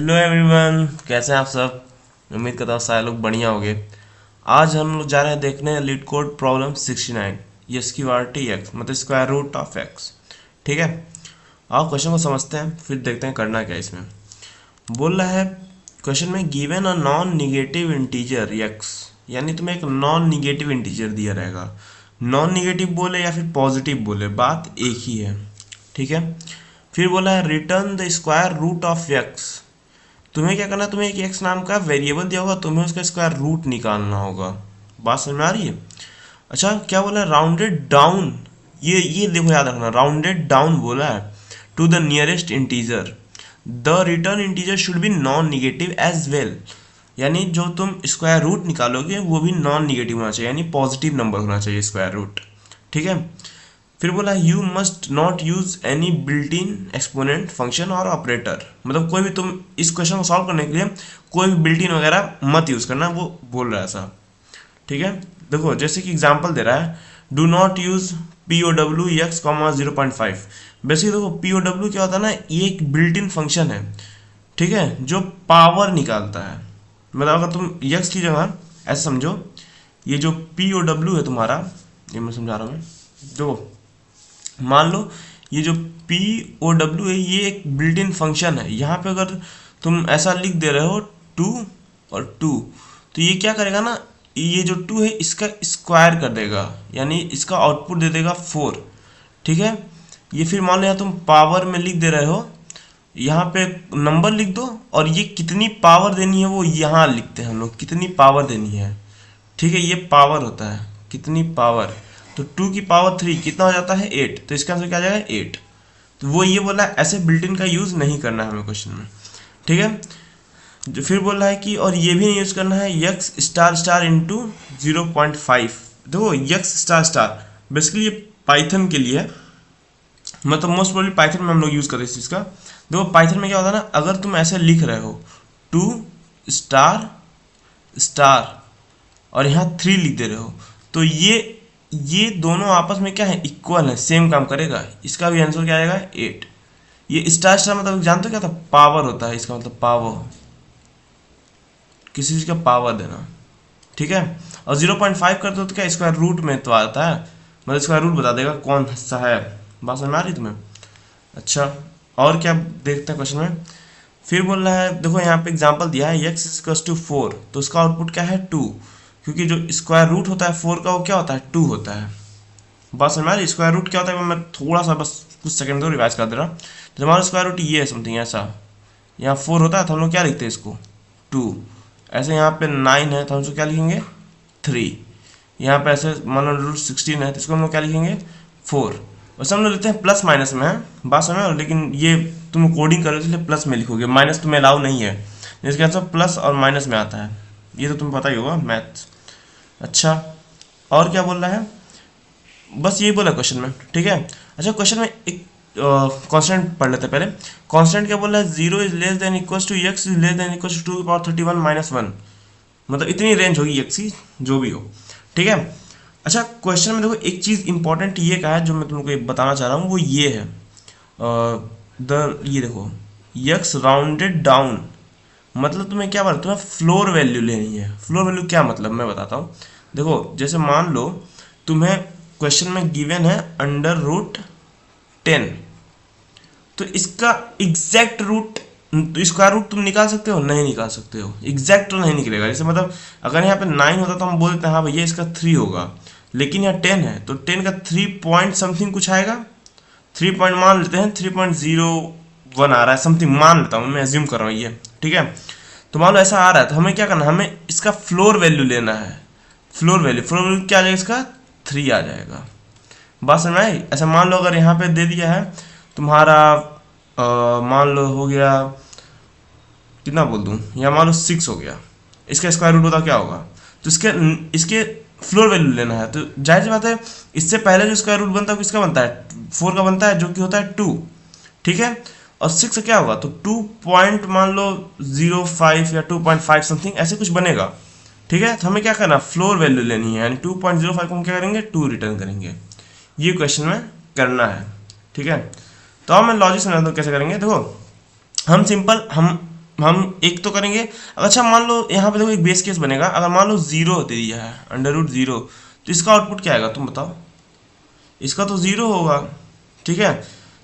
Hello everyone, कैसे हैं आप सब। उम्मीद करता हूँ सारे लोग बढ़िया होंगे। आज हम लोग जा रहे हैं देखने लीड कोड प्रॉब्लम 69। ये स्क्वायर्टी एक्स मतलब स्क्वायर रूट ऑफ एक्स। ठीक है, आओ क्वेश्चन को समझते हैं फिर देखते हैं करना क्या है इसमें। बोल रहा है क्वेश्चन में given a non negative integer x, यानी तुम्हें एक नॉन निगेटिव इंटीजर दिया रहेगा। नॉन निगेटिव बोले या फिर पॉजिटिव बोले, बात एक ही है। ठीक है, फिर बोला है return the square root of x. तुम्हें क्या करना है, तुम्हें एक एक्स नाम का वेरिएबल दिया होगा, तुम्हें उसका स्क्वायर रूट निकालना होगा। बात समझ में आ रही है। अच्छा, क्या बोला है, राउंडेड डाउन। ये देखो याद रखना, राउंडेड डाउन बोला है to the nearest integer. The return integer should be non negative as well, यानी जो तुम स्क्वायर रूट निकालोगे वो भी नॉन निगेटिव होना चाहिए, यानी पॉजिटिव नंबर होना चाहिए स्क्वायर रूट। ठीक है, फिर बोला you must not use any built in exponent function और ऑपरेटर। मतलब कोई भी तुम इस क्वेश्चन को सॉल्व करने के लिए कोई भी बिल्ट इन वगैरह मत यूज करना, वो बोल रहा है ऐसा। ठीक है, देखो जैसे कि एग्जांपल दे रहा है, do not use p o डब्ल्यू एक्स कॉमा 0.5। बेसिकली देखो पी ओ डब्ल्यू क्या होता है ना, ये एक बिल्ट इन फंक्शन है। ठीक है, जो पावर निकालता है। मतलब अगर तुम एक्स की जगह ऐसे समझो, ये जो पी ओ डब्ल्यू है तुम्हारा, ये मैं समझा रहा हूँ। जो मान लो ये जो पी ओ डब्ल्यू है, ये एक बिल्ट इन फंक्शन है। यहाँ पे अगर तुम ऐसा लिख दे रहे हो 2 और 2, तो ये क्या करेगा ना, ये जो 2 है इसका स्क्वायर कर देगा, यानी इसका आउटपुट दे देगा 4। ठीक है, ये फिर मान लो यहाँ तुम पावर में लिख दे रहे हो, यहाँ पे नंबर लिख दो और ये कितनी पावर देनी है वो यहाँ लिखते हैं हम लोग, कितनी पावर देनी है। ठीक है, ये पावर होता है, कितनी पावर। तो 2 की पावर 3 कितना हो जाता है 8, तो इसका आंसर क्या आ जाएगा 8। तो वो ये बोला ऐसे बिल्ट इन का यूज़ नहीं करना है हमें क्वेश्चन में। ठीक है, जो फिर बोल रहा है कि और ये भी नहीं यूज़ करना है यक्स स्टार स्टार इंटू 0.5। देखो यक्स स्टार स्टार बेसिकली ये पाइथन के लिए है, मतलब मोस्ट प्रोबेबली पाइथन में हम लोग यूज़ करते हैं इस चीज़ का। देखो पाइथन में क्या होता है ना, अगर तुम ऐसे लिख रहे हो 2 स्टार स्टार और यहाँ 3 लिख दे रहे हो, तो ये दोनों आपस में क्या है, इक्वल है, सेम काम करेगा। इसका भी आंसर क्या आएगा 8। ये स्टार स्टार मतलब जानते हो क्या था, पावर होता है, इसका मतलब पावर, किसी चीज का पावर देना। ठीक है, और 0.5 करते हो तो क्या स्क्वायर रूट में तो आता है, मतलब स्क्वायर रूट बता देगा कौन सा है। बात समझ में आ रही तुम्हें। अच्छा, और क्या देखते हैं क्वेश्चन में। फिर बोल रहा है, देखो यहाँ पे एग्जांपल दिया है x इक्वल्स टू 4, तो उसका आउटपुट क्या है 2, क्योंकि जो स्क्वायर रूट होता है 4 का वो क्या होता है 2 होता है। बात समझ में आ रही, स्क्वायर रूट क्या होता है, मैं थोड़ा सा बस कुछ सेकंड तो रिवाइज कर दे रहा हूँ। तो हमारा स्क्वायर रूट ये है समथिंग ऐसा, यहाँ 4 होता है तो हम लोग क्या लिखते हैं इसको 2। ऐसे यहाँ पे 9 है तो हम इसको क्या लिखेंगे 3। यहाँ पे ऐसे मान लो रूट 16 है तो इसको हम लोग क्या लिखेंगे 4। वैसे हम लोग लिखते हैं प्लस माइनस में है, बात समझ में, लेकिन ये तुम कोडिंग करो इसलिए प्लस में लिखोगे, माइनस तुम्हें अलाउ नहीं है। इसके आंसर प्लस और माइनस में आता है, ये तो तुम्हें पता ही होगा मैथ्स। अच्छा, और क्या बोल रहा है, बस यही बोला क्वेश्चन में। ठीक है, अच्छा क्वेश्चन में एक कांस्टेंट पढ़ लेते हैं पहले। कांस्टेंट क्या बोल रहा है, 0 is less than equals to x is less than equals to 2 की पावर 31 माइनस 1, मतलब इतनी रेंज होगी एक्स की जो भी हो। ठीक है, अच्छा क्वेश्चन में देखो एक चीज़ इंपॉर्टेंट ये का है जो मैं तुमको बताना चाह रहा हूँ, वो ये है ये देखो एक्स राउंडेड डाउन, मतलब तुम्हें क्या बोला, तुम्हें फ्लोर वैल्यू लेनी है। फ्लोर वैल्यू क्या मतलब मैं बताता हूँ। देखो जैसे मान लो तुम्हें क्वेश्चन में गिवन है अंडर रूट 10, तो इसका एग्जैक्ट रूट, तो स्क्वायर रूट तुम निकाल सकते हो, नहीं निकाल सकते हो, एग्जैक्ट तो नहीं निकलेगा। जैसे मतलब अगर यहाँ पे 9 होता तो हम बोल देते हैं हाँ भैया इसका 3 होगा, लेकिन यहाँ 10 है तो 10 का 3 पॉइंट समथिंग कुछ आएगा, 3 पॉइंट मान लेते हैं 3.01 आ रहा है समथिंग, मान लेता हूँ मैं, एज्यूम कर रहा हूँ ये। ठीक है, तो मान लो ऐसा आ रहा है तो हमें क्या करना है, हमें इसका फ्लोर वैल्यू लेना है। फ्लोर वैल्यू क्या आ जाएगा, इसका 3 आ जाएगा। बात समझ में आई। ऐसा मान लो अगर यहाँ पे दे दिया है तुम्हारा मान लो हो गया कितना बोल दूँ, यहाँ मान लो 6 हो गया, इसका स्क्वायर रूट होता क्या होगा, तो इसके फ्लोर वैल्यू लेना है। तो जाहिर सी बात है इससे पहले जो स्क्वायर रूट बनता है किसका बनता है 4 का बनता है, जो कि होता है 2। ठीक है, और 6 से क्या होगा, तो 2 पॉइंट मान लो 05 या 2.5 समथिंग ऐसे कुछ बनेगा। ठीक है, तो हमें क्या करना, फ्लोर वैल्यू लेनी है, यानी 2.05 को हम क्या करेंगे 2 रिटर्न करेंगे। ये क्वेश्चन में करना है। ठीक है, तो अब मैं लॉजिक समझाता हूँ कैसे करेंगे। देखो हम हम एक तो करेंगे। अच्छा मान लो यहाँ पे देखो एक बेस केस बनेगा, अगर मान लो 0 दे दिया है √0, तो इसका आउटपुट क्या आएगा तुम बताओ? इसका तो 0 होगा, ठीक है।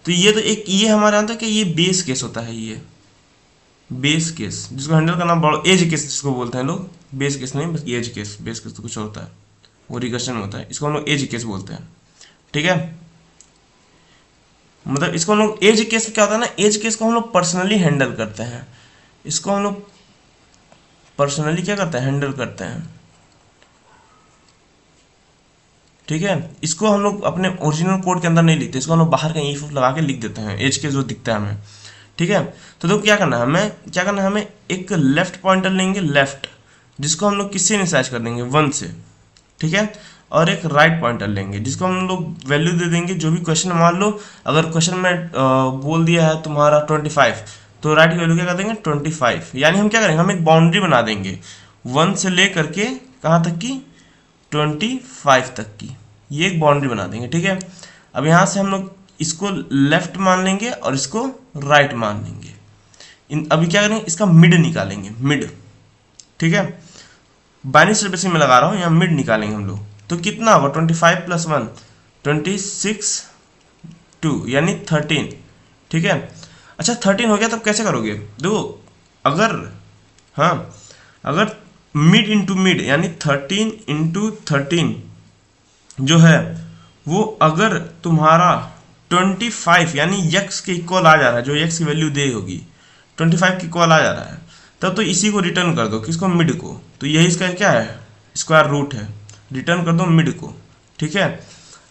तो ये तो एक ये हमारे यहाँ था कि ये बेस केस होता है, ये बेस केस जिसको हैंडल करना बड़ा एज केस जिसको बोलते हैं लोग, बेस केस नहीं बस एज केस, बेस केस तो कुछ होता है, वो रिकर्शन होता है, इसको हम लोग एज केस बोलते हैं, ठीक है। मतलब इसको हम लोग एज केस क्या होता है ना, एज केस को हम लोग पर्सनली हैंडल करते हैं, इसको हम लोग पर्सनली क्या करते हैं, हैंडल करते हैं, ठीक है। इसको हम लोग अपने ओरिजिनल कोड के अंदर नहीं लिखते, इसको हम लोग बाहर का इफ लगा के लिख देते हैं, एज केस जो दिखता है हमें, ठीक है। तो देखो क्या करना है हमें, क्या करना है हमें, एक लेफ्ट पॉइंटर लेंगे लेफ्ट, जिसको हम लोग किससे इनिशियलाइज कर देंगे 1 से, ठीक है। और एक राइट पॉइंटर लेंगे जिसको हम लोग वैल्यू दे देंगे जो भी क्वेश्चन, मान लो अगर क्वेश्चन में बोल दिया है तुम्हारा 25, तो राइट की वैल्यू क्या कर देंगे 25, यानी हम क्या करेंगे, हम एक बाउंड्री बना देंगे 1 से ले करके कहाँ तक की 25 तक की, ये एक बाउंड्री बना देंगे, ठीक है। अब यहाँ से हम लोग इसको लेफ्ट मान लेंगे और इसको राइट मान लेंगे। अभी क्या करेंगे, इसका मिड निकालेंगे, मिड, ठीक है। बाइनरी सर्विसिंग में लगा रहा हूँ, यहाँ मिड निकालेंगे हम लोग, तो कितना होगा 25 + 1 26 2 यानी 13, ठीक है। अच्छा 13 हो गया, तब कैसे करोगे, देखो अगर, हाँ अगर मिड इंटू मिड यानी 13 × 13 जो है वो अगर तुम्हारा 25 यानी x के इक्वल आ जा रहा है, जो x की वैल्यू दे होगी 25 के इक्वल आ जा रहा है, तब तो इसी को रिटर्न कर दो, किसको, मिड को। तो यही इसका क्या है, स्क्वायर रूट है, रिटर्न कर दो मिड को, ठीक है।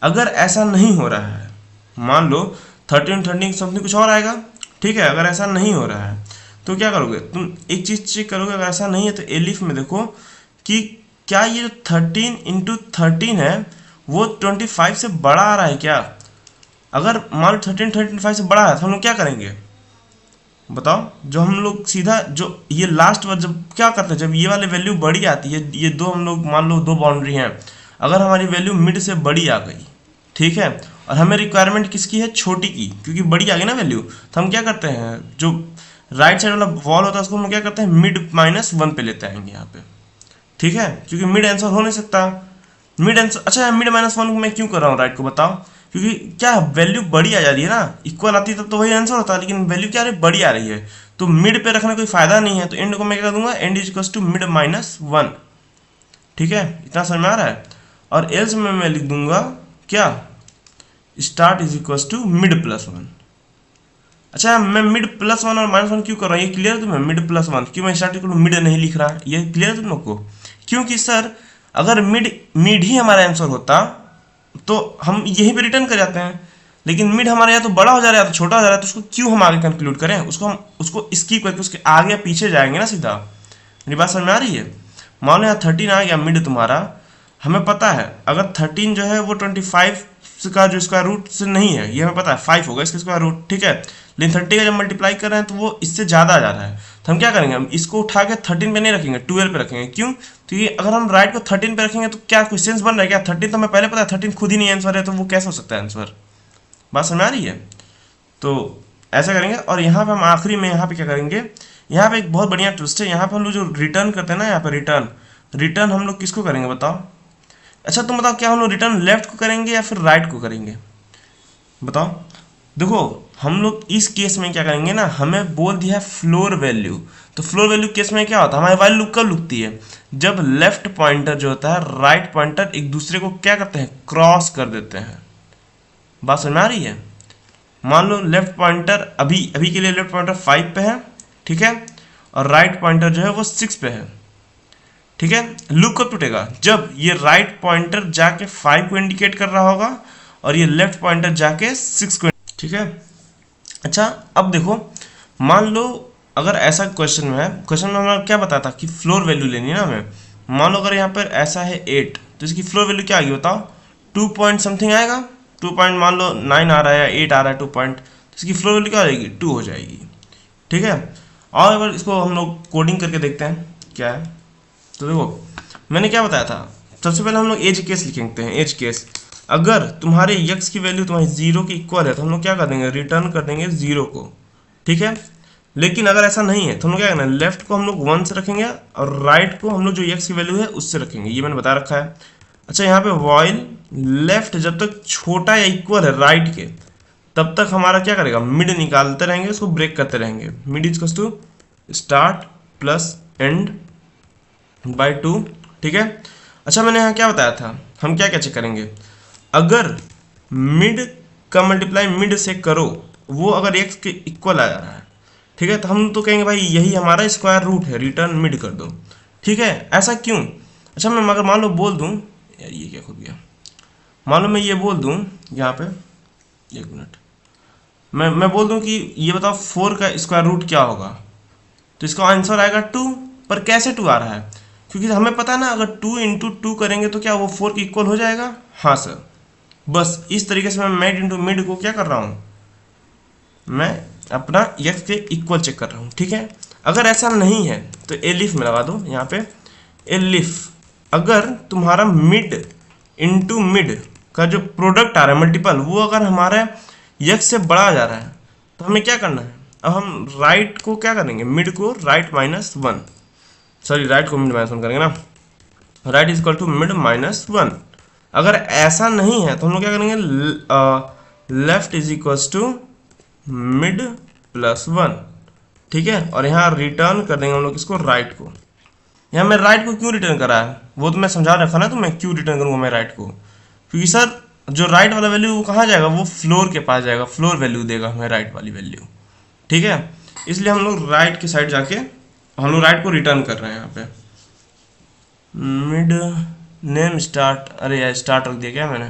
अगर ऐसा नहीं हो रहा है, मान लो 13 13 समथिंग कुछ और आएगा, ठीक है। अगर ऐसा नहीं हो रहा है तो क्या करोगे तुम, एक चीज चेक करोगे, अगर ऐसा नहीं है तो एलिफ में देखो कि क्या ये 13 × 13 है वो 25 से बड़ा आ रहा है क्या। अगर मान लो 13 25 से बड़ा है तो हम लोग क्या करेंगे बताओ, जो हम लोग सीधा जो ये लास्ट बार जब क्या करते हैं, जब ये वाली वैल्यू बड़ी आती है, ये दो हम लोग मान लो दो बाउंड्री हैं, अगर हमारी वैल्यू मिड से बड़ी आ गई, ठीक है, और हमें रिक्वायरमेंट किसकी है, छोटी की, क्योंकि बड़ी आ गई ना वैल्यू, तो हम क्या करते हैं, जो राइट साइड वाला वॉल होता है उसको हम क्या करते हैं मिड -1 पे लेते आएंगे यहाँ पे, ठीक है, क्योंकि मिड आंसर हो नहीं सकता, मिड आंसर। अच्छा मिड -1 मैं क्यों कर रहा हूँ राइट को बताओ, क्योंकि क्या वैल्यू बड़ी आ जा रही है ना, इक्वल आती तब तो वही आंसर होता है, लेकिन वैल्यू क्या रही बड़ी आ रही है, तो मिड पे रखने कोई फायदा नहीं है, तो एंड को मैं क्या दूंगा, एंड इज टू मिड -1, ठीक है, इतना समझ में आ रहा है। और एल्स में मैं लिख दूंगा क्या, start is equal to mid +1। अच्छा मैं मिड +1 और -1 क्यों कर रहा हूँ, ये क्लियर है तुम्हें, मिड +1 क्यों मैं स्टार्ट इक्वल मिड नहीं लिख रहा, ये क्लियर है तुम लोग को, क्योंकि सर अगर मिड ही हमारा आंसर होता तो हम यहीं पे रिटर्न कर जाते हैं, लेकिन मिड हमारे यहाँ तो बड़ा हो जा रहा है तो छोटा हो जा रहा है, तो उसको क्यों हम आगे कंक्लूड करें, उसको हम उसको स्किप करके उसके आगे या पीछे जाएंगे ना सीधा। मेरी बात समझ में आ रही है। मान लो यहाँ 13 आ गया मिड तुम्हारा, हमें पता है अगर 13 जो है वो 25 का जो स्क्वायर रूट से नहीं है, ये हमें पता है 5 होगा इसका स्क्वायर रूट, ठीक है, लेकिन 30 का जब मल्टीप्लाई कर रहे हैं तो वो इससे ज़्यादा आ जा रहा है, तो हम क्या करेंगे, हम इसको उठा के 13 पे नहीं रखेंगे, 12 पे रखेंगे। क्यों, क्योंकि अगर हम राइट को 13 पे रखेंगे तो क्या कोई सेंस बन रहा है क्या, 13 तो हमें पहले पता है 13 खुद ही नहीं आंसर है, तो वो कैसे हो सकता है आंसर, बात समझ आ रही है। तो ऐसा करेंगे, और यहाँ पे हम आखिरी में यहाँ पे क्या करेंगे, यहाँ पे एक बहुत बढ़िया ट्विस्ट है, यहाँ पे हम लोग जो रिटर्न करते हैं ना, यहाँ पे रिटर्न हम लोग किसको करेंगे बताओ। अच्छा तुम बताओ, क्या हम लोग रिटर्न लेफ्ट को करेंगे या फिर राइट को करेंगे बताओ। देखो हम लोग इस केस में क्या करेंगे ना, हमें बोल दिया है फ्लोर वैल्यू, तो फ्लोर वैल्यू केस में क्या होता है, हमारी वैल्यू कब लुकती है, जब लेफ्ट पॉइंटर जो होता है राइट पॉइंटर एक दूसरे को क्या करते हैं, क्रॉस कर देते हैं। बात समझ में आ रही है। मान लो लेफ्ट पॉइंटर अभी के लिए लेफ्ट पॉइंटर 5 पे है, ठीक है, और राइट पॉइंटर जो है वो 6 पे है, ठीक है। लूप कब टूटेगा, जब ये राइट पॉइंटर जाके 5 को इंडिकेट कर रहा होगा और ये लेफ्ट पॉइंटर जाके 6 को, ठीक है। अच्छा अब देखो, मान लो अगर ऐसा क्वेश्चन में है, क्वेश्चन में हमें क्या बताया था कि फ्लोर वैल्यू लेनी है ना हमें, मान लो अगर यहाँ पर ऐसा है 8, तो इसकी फ्लोर वैल्यू क्या आएगी बताओ, 2 पॉइंट समथिंग आएगा, 2 पॉइंट मान लो 9 आ रहा है या 8 आ रहा है 2 पॉइंट, तो इसकी फ्लोर वैल्यू क्या आ जाएगी, 2 हो जाएगी, ठीक है। और अगर इसको हम लोग कोडिंग करके देखते हैं क्या है, तो देखो मैंने क्या बताया था, सबसे पहले हम लोग एज केस लिखते हैं, एज केस अगर तुम्हारे x की वैल्यू तुम्हारी 0 की इक्वल है तो हम लोग क्या कर देंगे, रिटर्न कर देंगे 0 को, ठीक है। लेकिन अगर ऐसा नहीं है तो हम लोग क्या करना है, लेफ्ट को हम लोग 1 से रखेंगे और राइट को हम लोग जो x की वैल्यू है उससे रखेंगे, ये मैंने बता रखा है। अच्छा यहाँ पे व्हाइल लेफ्ट जब तक छोटा या इक्वल है राइट के तब तक हमारा क्या करेगा, मिड निकालते रहेंगे, उसको ब्रेक करते रहेंगे। Mid is equals to start plus end by 2, ठीक है। अच्छा मैंने यहाँ क्या बताया था, हम क्या क्या चेक करेंगे, अगर मिड का मल्टीप्लाई मिड से करो वो अगर x के इक्वल आ जा रहा है, ठीक है, तो हम तो कहेंगे भाई यही हमारा स्क्वायर रूट है, रिटर्न मिड कर दो, ठीक है। ऐसा क्यों? अच्छा मैं अगर मान लो बोल दूं, यार ये क्या खुद गया, मान लो मैं ये बोल दूं यहाँ पे, एक मिनट, मैं बोल दूं कि ये बताओ 4 का स्क्वायर रूट क्या होगा, तो इसका आंसर आएगा 2। पर कैसे 2 आ रहा है, क्योंकि हमें पता है ना अगर 2 इंटू 2 करेंगे तो क्या वो 4 के इक्वल हो जाएगा। हाँ सर, बस इस तरीके से मैं मिड इंटू मिड को क्या कर रहा हूँ, मैं अपना x के इक्वल चेक कर रहा हूँ, ठीक है। अगर ऐसा नहीं है तो एलिफ में लगा दो यहाँ पे, एलिफ अगर तुम्हारा मिड इंटू मिड का जो प्रोडक्ट आ रहा है मल्टीपल वो अगर हमारा x से बड़ा जा रहा है तो हमें क्या करना है, अब हम राइट को क्या करेंगे, मिड को राइट माइनस 1, सॉरी राइट को मिड माइनस 1 करेंगे ना, right is equal to mid minus 1। अगर ऐसा नहीं है तो हम लोग क्या करेंगे, left is equal to mid plus 1, ठीक है। और यहाँ रिटर्न कर देंगे हम लोग इसको राइट को। यहाँ मैं राइट को क्यों रिटर्न करा है वो तो मैं समझा रखा ना, तो मैं क्यों रिटर्न करूँगा मैं राइट को, क्योंकि सर जो राइट वाला वैल्यू वो कहाँ जाएगा, वो फ्लोर के पास जाएगा, फ्लोर वैल्यू देगा हमें राइट वाली वैल्यू, ठीक है। इसलिए हम लोग राइट की साइड जाके हम लोग राइट को रिटर्न कर रहे हैं। यहाँ पे मिड नेम स्टार्ट, अरे यार स्टार्ट रख दिया क्या मैंने,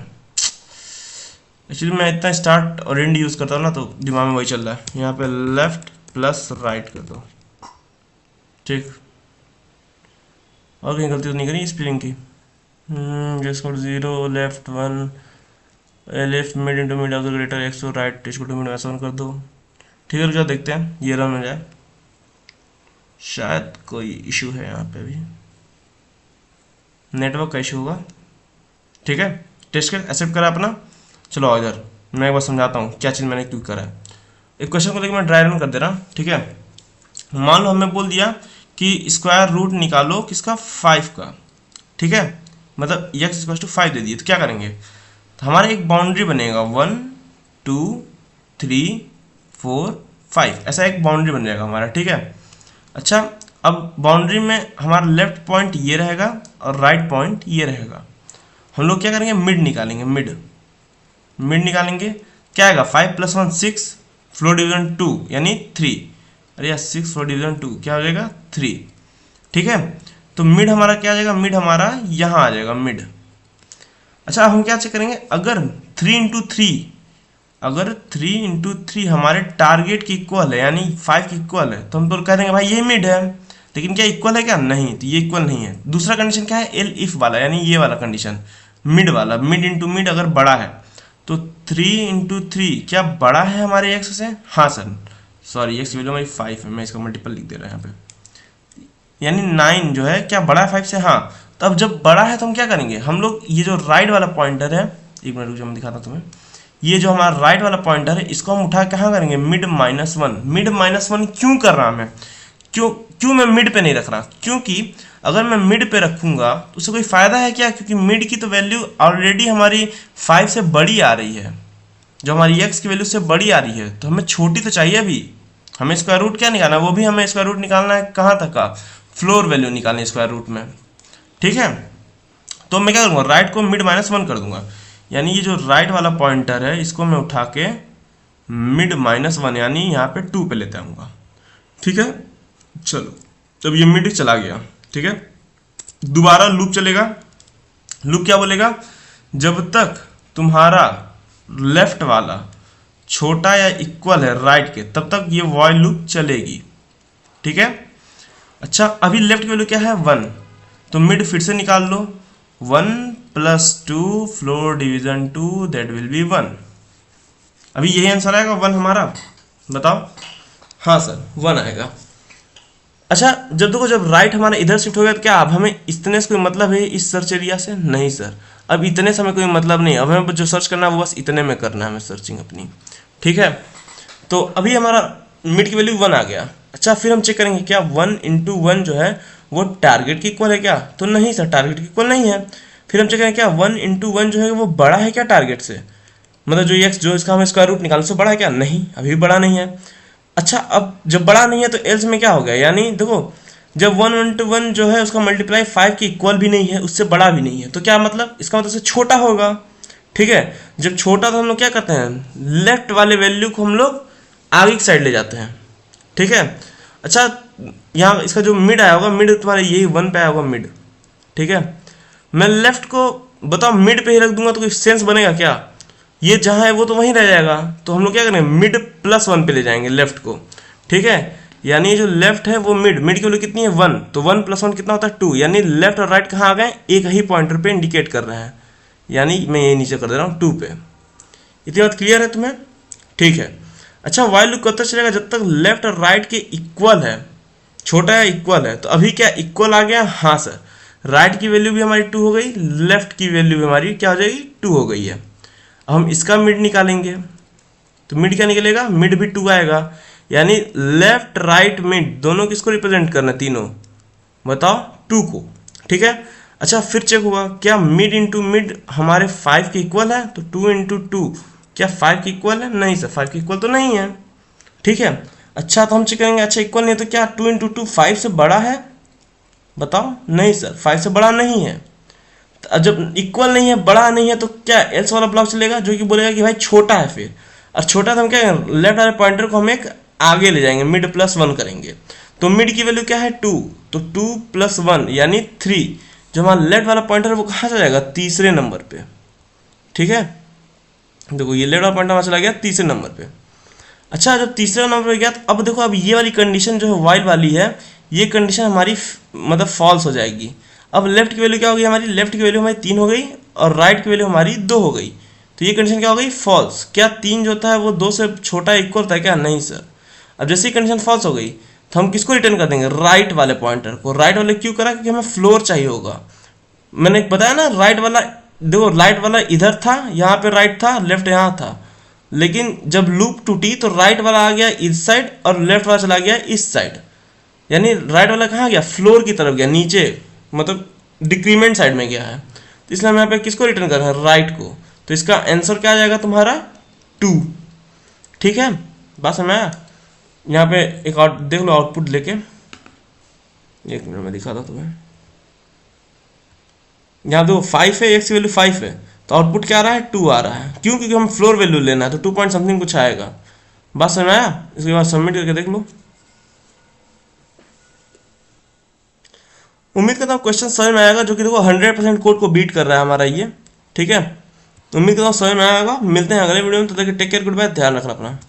एक्चुअली मैं इतना स्टार्ट और एंड यूज़ करता हूँ ना तो दिमाग में वही चल रहा है। यहाँ पे लेफ्ट प्लस राइट कर दो, ठीक, और कहीं गलती तो नहीं करी स्पेलिंग की। जिसको 0 left 1 left mid into mid of the greater x और राइट इसको टू मिड ऐसा 1 कर दो, ठीक है। जो देखते हैं ये रन हो जाए, शायद कोई इशू है यहाँ पे भी, नेटवर्क का इशू होगा, ठीक है। टेस्ट कर एक्सेप्ट करा अपना, चलो आओ इधर मैं एक बार समझाता हूँ क्या चीज़ मैंने क्यों करा है। एक क्वेश्चन को लेकर मैं ड्राई रन कर दे रहा हूँ, ठीक है। मान लो हमें बोल दिया कि स्क्वायर रूट निकालो किसका, 5 का, ठीक है, मतलब x इक्वल टू 5 दे दिए तो क्या करेंगे, तो हमारा एक बाउंड्री बनेगा 1 2 3 4 5, ऐसा एक बाउंड्री बन जाएगा हमारा, ठीक है। अच्छा अब बाउंड्री में हमारा लेफ्ट पॉइंट ये रहेगा और राइट पॉइंट ये रहेगा। हम लोग क्या करेंगे, मिड निकालेंगे, मिड निकालेंगे, क्या आएगा 5 + 1 6, फ्लोर डिवीजन 2 यानी 3, अरे यार 6 फ्लोर डिवीजन 2 क्या हो जाएगा 3, ठीक है। तो मिड हमारा क्या आ जाएगा, मिड हमारा यहाँ आ जाएगा मिड। अच्छा हम क्या चेक करेंगे, अगर 3 इंटू 3, अगर 3 इंटू 3 हमारे टारगेट की इक्वल है यानी 5 की इक्वल है तो हम तो कह देंगे भाई ये मिड है, लेकिन क्या इक्वल है क्या, नहीं, तो ये इक्वल नहीं है। दूसरा कंडीशन क्या है, एल इफ वाला, यानी ये वाला कंडीशन मिड वाला, मिड इंटू मिड अगर बड़ा है तो 3 इंटू 3 क्या बड़ा है हमारे x से, हाँ सर, सॉरी x की वैल्यू हमारी 5 है, मैं इसका मल्टीपल लिख दे रहा हूँ यहाँ पे, यानी 9 जो है क्या बड़ा है 5 से, हाँ। तो अब जब बड़ा है तो हम क्या करेंगे, हम लोग ये जो राइट वाला पॉइंटर है, एक मिनट रुक जाओ मैं दिखाता हूँ तुम्हें, ये जो हमारा राइट वाला पॉइंटर है इसको हम उठा कहाँ करेंगे, मिड माइनस 1। मिड माइनस 1 क्यों कर रहा मैं, क्यों मैं मिड पे नहीं रख रहा, क्योंकि अगर मैं मिड पे रखूंगा तो उससे कोई फायदा है क्या, क्योंकि मिड की तो वैल्यू ऑलरेडी हमारी 5 से बड़ी आ रही है, जो हमारी x की वैल्यू से बड़ी आ रही है, तो हमें छोटी तो चाहिए अभी, हमें स्क्वायर रूट क्या निकालना है, वो भी हमें स्क्वायर रूट निकालना है कहाँ तक का, फ्लोर वैल्यू निकालनी है स्क्वायर रूट में, ठीक है। तो मैं क्या करूँगा, राइट को मिड माइनस 1 कर दूंगा, यानी ये जो राइट वाला पॉइंटर है इसको मैं उठा के मिड माइनस 1 यानी यहाँ पे 2 पे लेते आऊँगा, ठीक है। चलो जब ये मिड चला गया, ठीक है, दोबारा लूप चलेगा। लूप क्या बोलेगा, जब तक तुम्हारा लेफ्ट वाला छोटा या इक्वल है राइट के तब तक ये व्हाइल लूप चलेगी, ठीक है। अच्छा अभी लेफ्ट की वैल्यू क्या है 1, तो मिड फिर से निकाल लो, 1 + 2 floor division 2 that will be 1। अभी यही आंसर आएगा 1 हमारा, बताओ, हाँ सर 1 आएगा। अच्छा जब देखो जब राइट हमारा इधर शिफ्ट हो गया तो क्या अब हमें इतने से कोई मतलब है इस सर्च एरिया से, नहीं सर, अब इतने से हमें कोई मतलब नहीं, अब हमें जो सर्च करना है वो बस इतने में करना है हमें सर्चिंग अपनी, ठीक है। तो अभी हमारा मिड की वैल्यू 1 आ गया। अच्छा फिर हम चेक करेंगे क्या 1 इंटू 1 जो है वो टारगेट के इक्वल है क्या, तो नहीं सर टारगेट के इक्वल नहीं है। फिर हम चेक करेंगे क्या 1 इंटू 1 जो है वो बड़ा है क्या टारगेट से, मतलब जो एक्स जो इसका हमें स्क्वायर रूट निकालने से बड़ा है क्या, नहीं अभी भी बड़ा नहीं है। अच्छा अब जब बड़ा नहीं है तो एल्स में क्या हो गया, यानी देखो जब 1 इंटू 1 जो है उसका मल्टीप्लाई 5 के इक्वल भी नहीं है, उससे बड़ा भी नहीं है, तो क्या मतलब इसका मतलब से छोटा होगा। ठीक है, जब छोटा तो हम लोग क्या करते हैं लेफ्ट वाले वैल्यू को हम लोग आगे की साइड ले जाते हैं। ठीक है, अच्छा यहाँ इसका जो मिड आया होगा, मिड तुम्हारा यही 1 पे आया होगा मिड। ठीक है, मैं लेफ्ट को बताओ मिड पे ही रख दूंगा तो कोई सेंस बनेगा क्या, ये जहाँ है वो तो वहीं रह जाएगा, तो हम लोग क्या करेंगे मिड प्लस 1 पे ले जाएंगे लेफ्ट को। ठीक है, यानी ये जो लेफ्ट है वो मिड की वैल्यू कितनी है 1, तो 1 प्लस 1 कितना होता है 2, यानी लेफ्ट और राइट कहाँ आ गए एक ही पॉइंटर पे इंडिकेट कर रहे हैं, यानी मैं ये नीचे कर दे रहा हूँ 2 पे। इतनी बात क्लियर है तुम्हें, ठीक है। अच्छा वाइल लूप कब तक चलेगा, जब तक लेफ्ट और राइट के इक्वल है, छोटा है इक्वल है, तो अभी क्या इक्वल आ गया, हाँ सर राइट की वैल्यू भी हमारी 2 हो गई, लेफ्ट की वैल्यू भी हमारी क्या हो जाएगी 2 हो गई है। अब हम इसका मिड निकालेंगे, तो मिड क्या निकलेगा, मिड भी 2 आएगा, यानी लेफ्ट राइट मिड दोनों किसको रिप्रेजेंट करना है, तीनों बताओ 2 को। ठीक है, अच्छा फिर चेक होगा क्या मिड इंटू मिड हमारे 5 के इक्वल है, तो 2 इंटू 2 क्या 5 के इक्वल है, नहीं सर 5 के इक्वल तो नहीं है। ठीक है, अच्छा तो हम चेक करेंगे, अच्छा इक्वल नहीं है तो क्या 2 इंटू 2 5 से बड़ा है, बताओ नहीं सर 5 से बड़ा नहीं है। तो जब इक्वल नहीं है बड़ा नहीं है तो क्या एल्स वाला ब्लॉक चलेगा जो कि बोलेगा कि भाई छोटा है, फिर और छोटा तो हम क्या लेफ्ट वाले पॉइंटर को हम एक आगे ले जाएंगे, मिड प्लस 1 करेंगे, तो मिड की वैल्यू क्या है 2, तो 2 प्लस 1 यानी 3, जो हमारा लेफ्ट वाला पॉइंटर है वो कहाँ चला जाएगा, तीसरे नंबर पे। ठीक है, देखो ये लेफ्ट वाला पॉइंटर वहाँ चला गया तीसरे नंबर पे। अच्छा जब तीसरा नंबर पे गया तो अब देखो अब ये वाली कंडीशन जो है वाइल वाली है, ये कंडीशन हमारी मतलब फॉल्स हो जाएगी। अब लेफ्ट की वैल्यू क्या होगी हमारी, लेफ्ट की वैल्यू हमारी 3 हो गई और राइट की वैल्यू हमारी 2 हो गई, तो ये कंडीशन क्या हो गई फॉल्स। क्या 3 जो होता है वो 2 से छोटा इक्वल था क्या, नहीं सर। अब जैसे ही कंडीशन फॉल्स हो गई तो हम किसको रिटर्न कर देंगे, राइट वाले पॉइंटर को। राइट वाले क्यों करा, क्योंकि हमें फ्लोर चाहिए होगा, मैंने बताया ना राइट वाला, देखो राइट वाला इधर था, यहाँ पे राइट था, लेफ्ट यहाँ था, लेकिन जब लूप टूटी तो राइट वाला आ गया इस साइड और लेफ्ट वाला चला गया इस साइड, यानी राइट वाला कहाँ गया, फ्लोर की तरफ गया, नीचे मतलब डिक्रीमेंट साइड में गया है, तो इसलिए हम यहाँ पे किसको रिटर्न कर रहे हैं, राइट को। तो इसका आंसर क्या आ जाएगा तुम्हारा 2। ठीक है, बात समझ आया। यहाँ पे एक और देख लो आउटपुट लेके, एक मिनट में दिखाता तुम्हें। यहाँ देखो 5 है, एक्स की वैल्यू 5 है, तो आउटपुट क्या आ रहा है 2 आ रहा है, क्यों, क्योंकि हम फ्लोर वैल्यू लेना है, तो 2 पॉइंट समथिंग कुछ आएगा। बात समझ में आया, इसके बाद सबमिट करके देख लो। उम्मीद करता हूँ क्वेश्चन समझ में आएगा, जो कि देखो 100% कोड को बीट कर रहा है हमारा ये। ठीक है, उम्मीद करता हूँ समझ में आएगा, मिलते हैं अगले वीडियो में, तो देखिए टेक केयर, गुड बाय, ध्यान रखना अपना।